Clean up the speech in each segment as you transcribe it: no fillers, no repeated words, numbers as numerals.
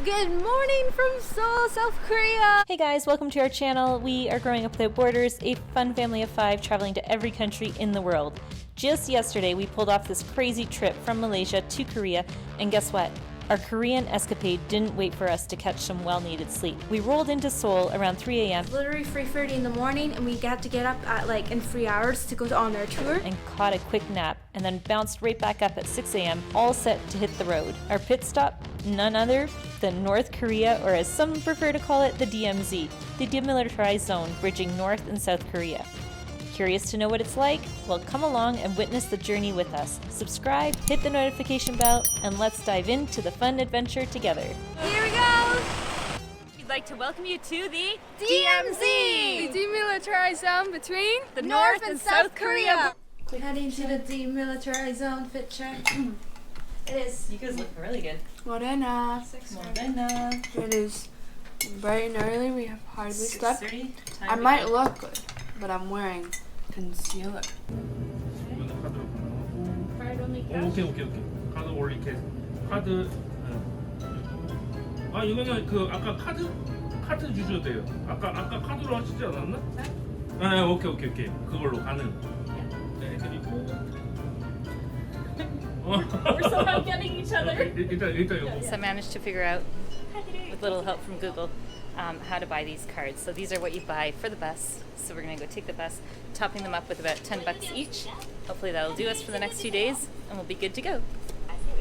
Good morning from Seoul, South Korea! Hey guys, welcome to our channel. We are Growing Up Without Borders, a fun family of 5 traveling to every country in the world. Just yesterday, we pulled off this crazy trip from Malaysia to Korea, and guess what? Our Korean escapade didn't wait for us to catch some well-needed sleep. We rolled into Seoul around 3 a.m. Literally 3:30 in the morning, and we got to get up at in 3 hours to go on our tour. And caught a quick nap, and then bounced right back up at 6 a.m., all set to hit the road. Our pit stop? None other than North Korea, or as some prefer to call it, the DMZ, the Demilitarized Zone, bridging North and South Korea. Curious to know what it's like? Well, come along and witness the journey with us. Subscribe, hit the notification bell, and let's dive into the fun adventure together. Here we go! We'd like to welcome you to the DMZ! The demilitarized zone between The North and South Korea! We're heading to the demilitarized zone fit check. It is. You guys look really good. Morena. It is bright and early. We have hardly slept. I might look good, but I'm wearing concealer. 오케이. 카드 올리게. 카드. 아 이거는 그 아까 카드 주셔도 돼요. 아까 카드로 하시지 않았나? 네. 오케이. 그걸로 가능. 네 그리고. We're somehow getting each other. 일단 요거. So I managed to figure out, with a little help from Google, how to buy these cards. So these are what you buy for the bus. So we're gonna go take the bus, topping them up with about $10 each. Hopefully that'll do us for the next few days, and we'll be good to go.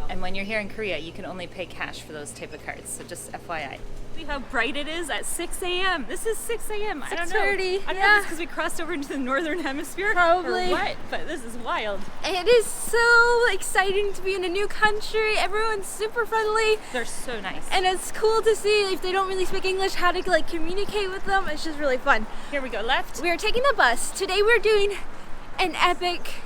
And when you're here in Korea, you can only pay cash for those type of cards. So just FYI. See how bright it is at 6 a.m. This is 6 a.m. I don't know. 6:30, I don't know if yeah. it's because we crossed over into the northern hemisphere Probably. or what, but this is wild. It is so exciting to be in a new country. Everyone's super friendly. They're so nice. And it's cool to see if they don't really speak English, how to communicate with them. It's just really fun. Here we go, left. We are taking the bus. Today we're doing an epic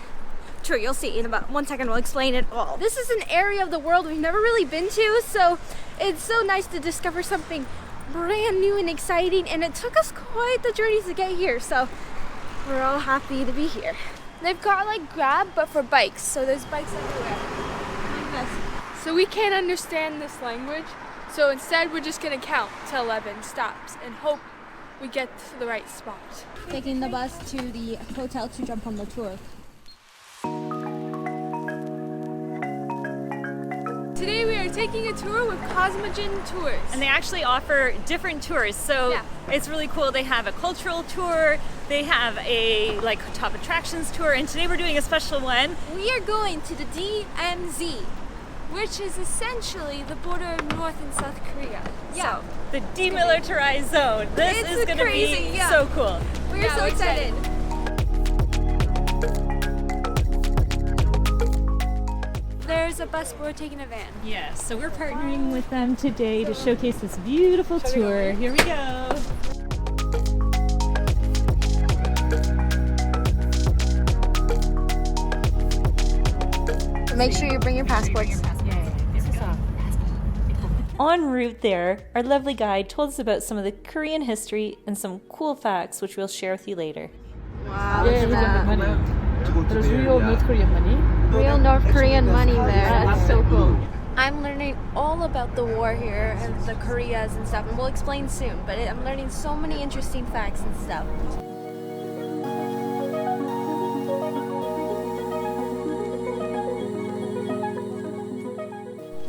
tour. You'll see in about 1 second. We'll explain it all. This is an area of the world we've never really been to, so it's so nice to discover something brand new and exciting, and it took us quite the journey to get here, so we're all happy to be here. They've got Grab, but for bikes, so there's bikes everywhere. So we can't understand this language, so instead we're just gonna count to 11 stops and hope we get to the right spot. Taking the bus to the hotel to jump on the tour. Today we are taking a tour with Cosmog Jin Tours. And they actually offer different tours, so Yeah. it's really cool. They have a cultural tour, they have a top attractions tour, and today we're doing a special one. We are going to the DMZ. which is essentially the border of North and South Korea. Yeah. So, the Demilitarized Zone. This It's is going to crazy, be yeah. so cool. We're so excited. There's a bus, but we're taking a van. Yeah, so we're partnering with them today to showcase this beautiful tour. Here we go. Make sure you bring your passports. En route there, our lovely guide told us about some of the Korean history and some cool facts which we'll share with you later. Wow, look at that. There's real North Korean money. Real North Korean money there. That's so cool. I'm learning all about the war here and the Koreas and stuff, and we'll explain soon, but I'm learning so many interesting facts and stuff.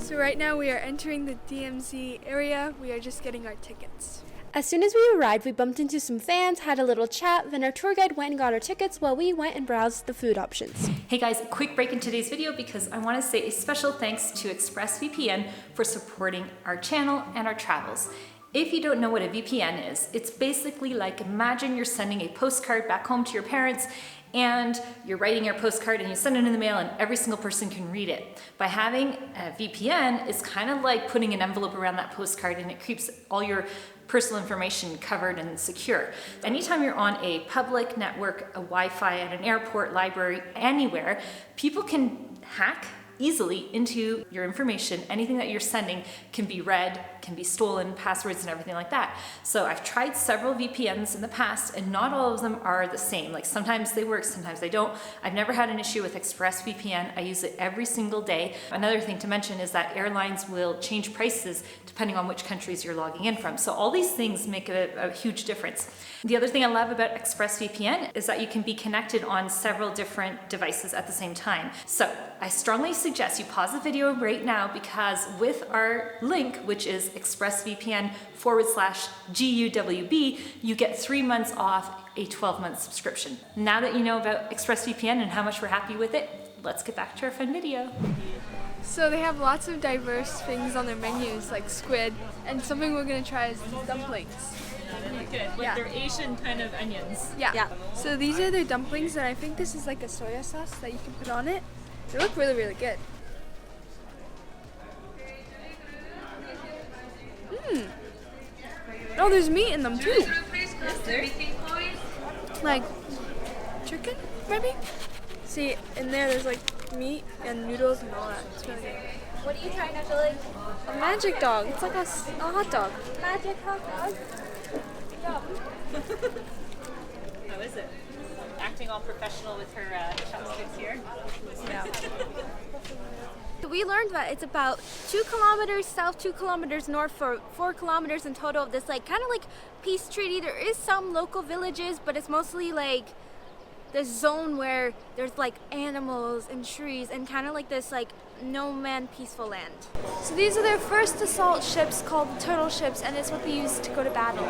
So right now we are entering the DMZ area. We are just getting our tickets. As soon as we arrived, we bumped into some fans, had a little chat, then our tour guide went and got our tickets while we went and browsed the food options. Hey guys, a quick break in today's video because I want to say a special thanks to ExpressVPN for supporting our channel and our travels. If you don't know what a VPN is, it's basically like imagine you're sending a postcard back home to your parents and you're writing your postcard and you send it in the mail and every single person can read it. By having a VPN, it's kind of like putting an envelope around that postcard and it keeps all your personal information covered and secure. Anytime you're on a public network, a Wi-Fi at an airport, library, anywhere, people can hack easily into your information. Anything that you're sending can be read, can be stolen, passwords and everything like that. So I've tried several VPNs in the past and not all of them are the same. Like sometimes they work, sometimes they don't. I've never had an issue with ExpressVPN. I use it every single day. Another thing to mention is that airlines will change prices depending on which countries you're logging in from. So all these things make a huge difference. The other thing I love about ExpressVPN is that you can be connected on several different devices at the same time. So I strongly suggest you pause the video right now because with our link, which is expressvpn/GUWB, you get 3 months off a 12-month subscription. Now that you know about ExpressVPN and how much we're happy with it, let's get back to our fun video. So they have lots of diverse things on their menus, like squid, and something we're gonna try is these dumplings. They look good. Like they're Asian kind of onions. Yeah. So these are their dumplings, and I think this is like a soya sauce that you can put on it. They look really, really good. Oh, there's meat in them too. Like chicken, maybe? See, in there's like meat and noodles and all that. It's really good. What are you trying to like? A magic dog. It's like a hot dog. Magic hot dog? Yum. How is it? Acting all professional with her chopsticks here. Yeah. We learned that it's about 2 kilometers south, 2 kilometers north for 4 kilometers in total of this like kind of like peace treaty. There is some local villages, but it's mostly like this zone where there's like animals and trees and kind of like this like no man peaceful land. So these are their first assault ships called the turtle ships, and it's what they use to go to battle.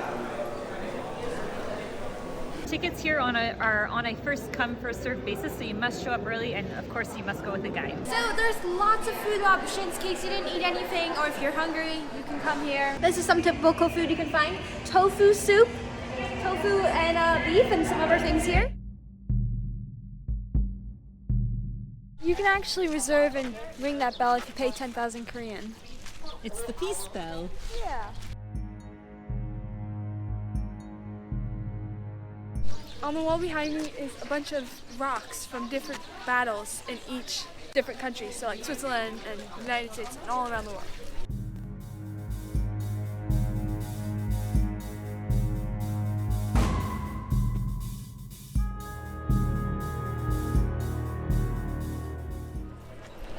Tickets here are on a first come first served basis, so you must show up early and of course you must go with a guide. So there's lots of food options in case you didn't eat anything, or if you're hungry, you can come here. This is some typical food you can find. Tofu soup, tofu and beef, and some other things here. You can actually reserve and ring that bell if you pay 10,000 Korean. It's the peace bell. Yeah. On the wall behind me is a bunch of rocks from different battles in each different country. So like Switzerland and the United States and all around the world.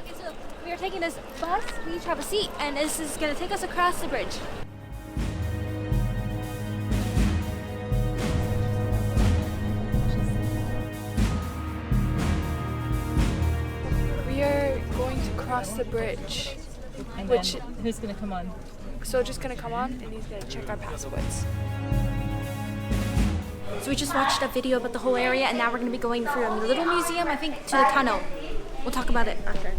Okay, so we are taking this bus. We each have a seat, and this is going to take us across the bridge. Across the bridge. And which then who's gonna come on? Soldier's gonna come on and he's gonna check our passports. So we just watched a video about the whole area, and now we're going to be going through a little museum, I think, to the tunnel. We'll talk about it after.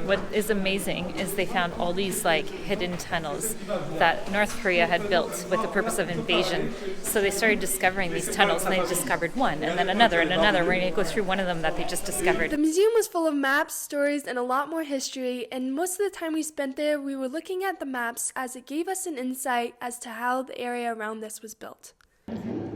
What is amazing is they found all these like hidden tunnels that North Korea had built with the purpose of invasion. So they started discovering these tunnels, and they discovered one, and then another, and another. We're going to go through one of them that they just discovered. The museum was full of maps, stories, and a lot more history, and most of the time we spent there, we were looking at the maps as it gave us an insight as to how the area around this was built.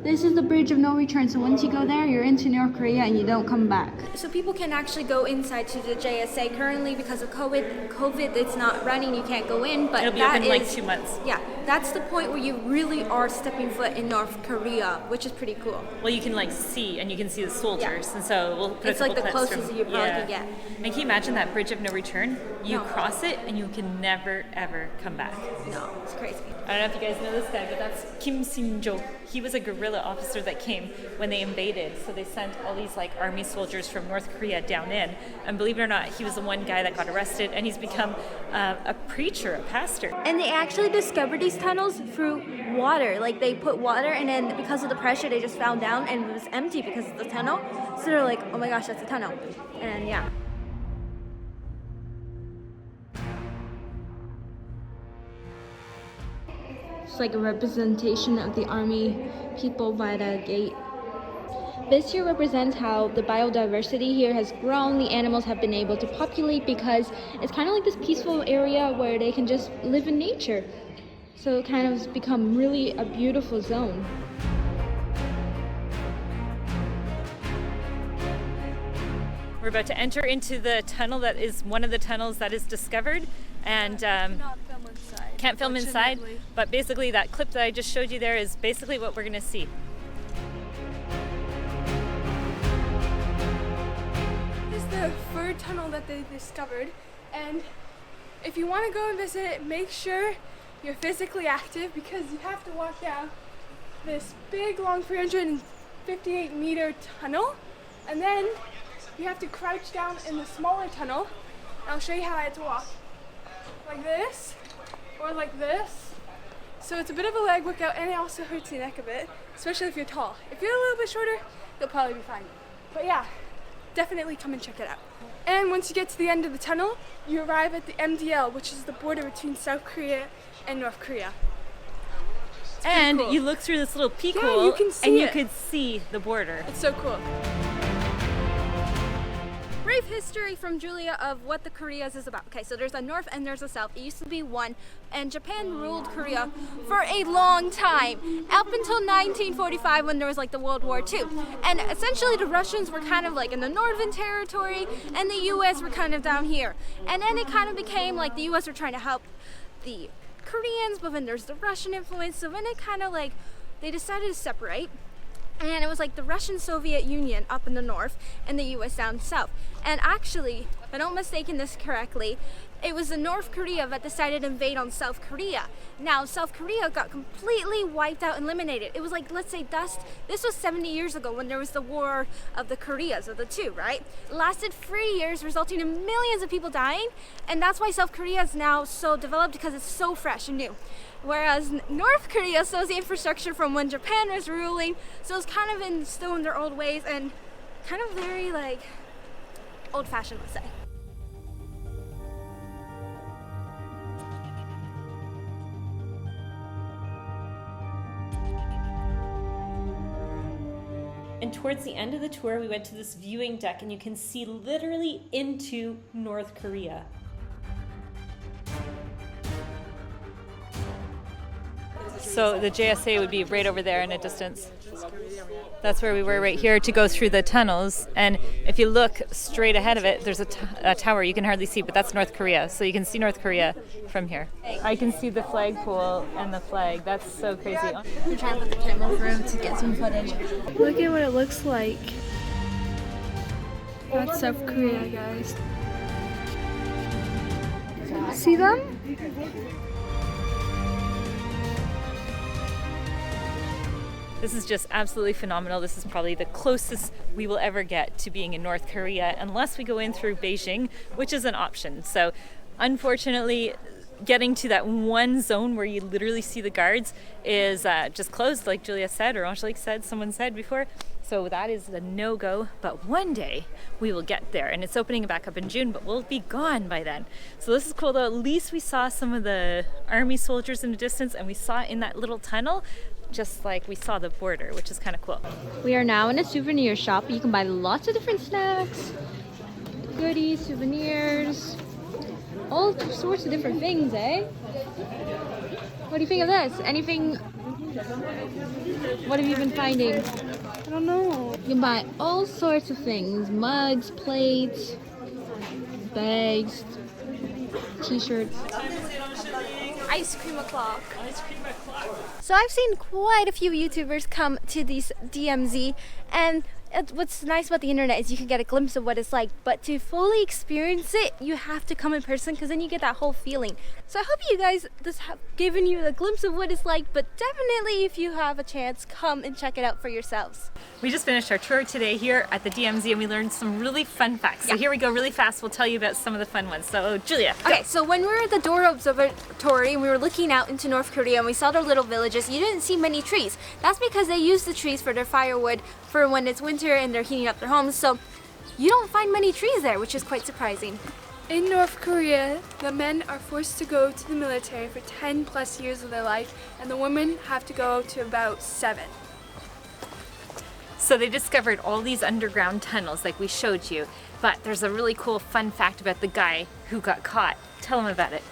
This is the bridge of no return, so once you go there, you're into North Korea and you don't come back. So people can actually go inside to the JSA. Currently, because of COVID, it's not running, you can't go in, but it'll be open in like 2 months. Yeah, that's the point where you really are stepping foot in North Korea, which is pretty cool. Well, you can like see, and you can see the soldiers, and so we'll put it's a couple like the clips closest from, you probably can get. And can you imagine that bridge of no return? You No. cross it, and you can never, ever come back. No, it's crazy. I don't know if you guys know this guy, but that's Kim Sin-jo. He was a guerrilla officer that came when they invaded. So they sent all these like army soldiers from North Korea down in. And believe it or not, he was the one guy that got arrested, and he's become a preacher, a pastor. And they actually discovered these tunnels through water. Like they put water, and then because of the pressure, they just fell down, and it was empty because of the tunnel. So they're like, oh my gosh, that's a tunnel. And yeah. It's like a representation of the army people by the gate. This here represents how the biodiversity here has grown. The animals have been able to populate because it's kind of like this peaceful area where they can just live in nature. So it kind of has become really a beautiful zone. We're about to enter into the tunnel that is one of the tunnels that is discovered, and Not film inside. can't film inside, Fortunately. but basically that clip that I just showed you there is basically what we're gonna see. This is the third tunnel that they discovered, and if you want to go and visit it, make sure you're physically active because you have to walk down this big long 358 meter tunnel, and then you have to crouch down in the smaller tunnel. I'll show you how I had to walk. Like this, or like this. So it's a bit of a leg workout, and it also hurts your neck a bit, especially if you're tall. If you're a little bit shorter, you'll probably be fine. But yeah, definitely come and check it out. And once you get to the end of the tunnel, you arrive at the MDL, which is the border between South Korea and North Korea. And cool. you look through this little peek Yeah, hole you can see and you it. could see the border. It's so cool. Brief history from Julia of what the Koreas is about. Okay, so there's a north and there's a south. It used to be one, and Japan ruled Korea for a long time, up until 1945 when there was like the World War II. And essentially the Russians were kind of like in the northern territory, and the US were kind of down here. And then it kind of became like the US were trying to help the Koreans, but then there's the Russian influence, so then it kind of like, they decided to separate. And it was like the Russian Soviet Union up in the north and the US down south. And actually, if I'm not mistaken this correctly, it was the North Korea that decided to invade on South Korea. Now, South Korea got completely wiped out and eliminated. It was like, let's say dust. This was 70 years ago when there was the War of the Koreas, of the two, right? It lasted 3 years, resulting in millions of people dying. And that's why South Korea is now so developed, because it's so fresh and new. Whereas North Korea still has the infrastructure from when Japan was ruling, so it's kind of still in their old ways and kind of very like old-fashioned, let's say. And towards the end of the tour, we went to this viewing deck, and you can see literally into North Korea. So the JSA would be right over there in a distance. That's where we were right here to go through the tunnels. And if you look straight ahead of it, there's a tower you can hardly see, but that's North Korea. So you can see North Korea from here. I can see the flagpole and the flag. That's so crazy. I'm trying to put the camera through to get some footage. Look at what it looks like. That's South Korea, guys. See them? This is just absolutely phenomenal. This is probably the closest we will ever get to being in North Korea, unless we go in through Beijing, which is an option. So unfortunately, getting to that one zone where you literally see the guards is just closed, like Julia said, or Angelique said, someone said before. So that is a no-go, but one day we will get there, and it's opening back up in June, but we'll be gone by then. So this is cool though. At least we saw some of the army soldiers in the distance, and we saw in that little tunnel, just like we saw the border, which is kind of cool. We are now in a souvenir shop. You can buy lots of different snacks, goodies, souvenirs, all sorts of different things, eh? What do you think of this? Anything? What have you been finding? I don't know. You can buy all sorts of things: mugs, plates, bags, t-shirts. Ice cream o'clock. So I've seen quite a few YouTubers come to these DMZ, and what's nice about the internet is you can get a glimpse of what it's like, but to fully experience it, you have to come in person, because then you get that whole feeling. So I hope you guys this have given you a glimpse of what it's like, but definitely if you have a chance, come and check it out for yourselves. We just finished our tour today here at the DMZ, and we learned some really fun facts. So here we go really fast. We'll tell you about some of the fun ones. So Julia, go. Okay, so when we were at the Dora Observatory and we were looking out into North Korea and we saw their little villages, you didn't see many trees. That's because they use the trees for their firewood for when it's winter and they're heating up their homes. So you don't find many trees there, which is quite surprising. In North Korea, the men are forced to go to the military for 10 plus years of their life, and the women have to go to about 7. So they discovered all these underground tunnels like we showed you, but there's a really cool fun fact about the guy who got caught. Tell them about it.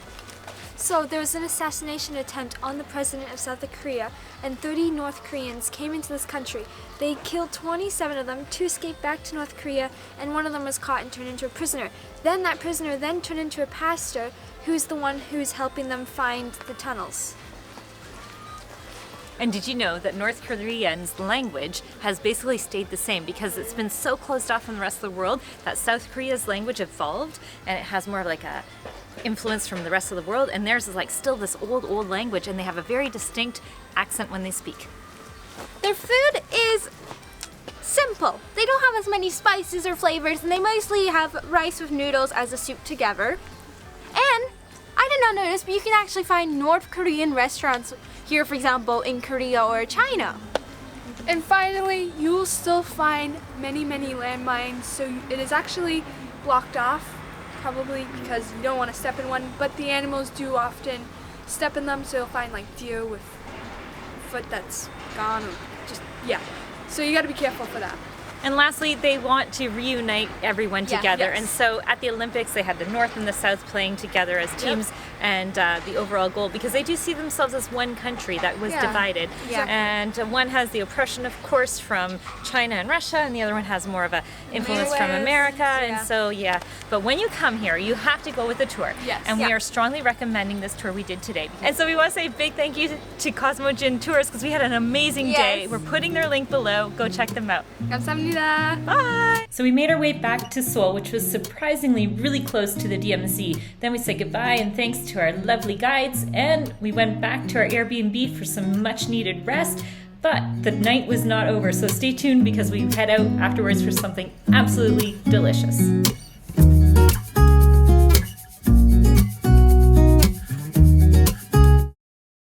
So there was an assassination attempt on the president of South Korea, and 30 North Koreans came into this country. They killed 27 of them, 2 escaped back to North Korea, and 1 of them was caught and turned into a prisoner. Then that prisoner then turned into a pastor, who's the one who's helping them find the tunnels. And did you know that North Koreans' language has basically stayed the same because it's been so closed off from the rest of the world that South Korea's language evolved and it has more of like a influence from the rest of the world, and theirs is like still this old language, and they have a very distinct accent when they speak. Their food is simple. They don't have as many spices or flavors, and they mostly have rice with noodles as a soup together. And I did not notice, but you can actually find North Korean restaurants here, for example, in Korea or China. And finally, you will still find many landmines, so it is actually blocked off, probably because you don't want to step in one, but the animals do often step in them, so you'll find like deer with foot that's gone, or just, yeah. So you got to be careful for that. And lastly, they want to reunite everyone together. yes. And so at the Olympics, they had the North and the South playing together as teams, and the overall goal, because they do see themselves as one country that was divided. Yeah. And one has the oppression, of course, from China and Russia, and the other one has more of a influence from America. And so, but when you come here, you have to go with a tour. Yes. And we are strongly recommending this tour we did today. And so we want to say a big thank you to Cosmog Jin Tours, because we had an amazing day. We're putting their link below. Go check them out. 감사합니다. Bye! So we made our way back to Seoul, which was surprisingly really close to the DMZ. Then we said goodbye and thanks to our lovely guides, and we went back to our Airbnb for some much needed rest. But the night was not over, so stay tuned because we head out afterwards for something absolutely delicious.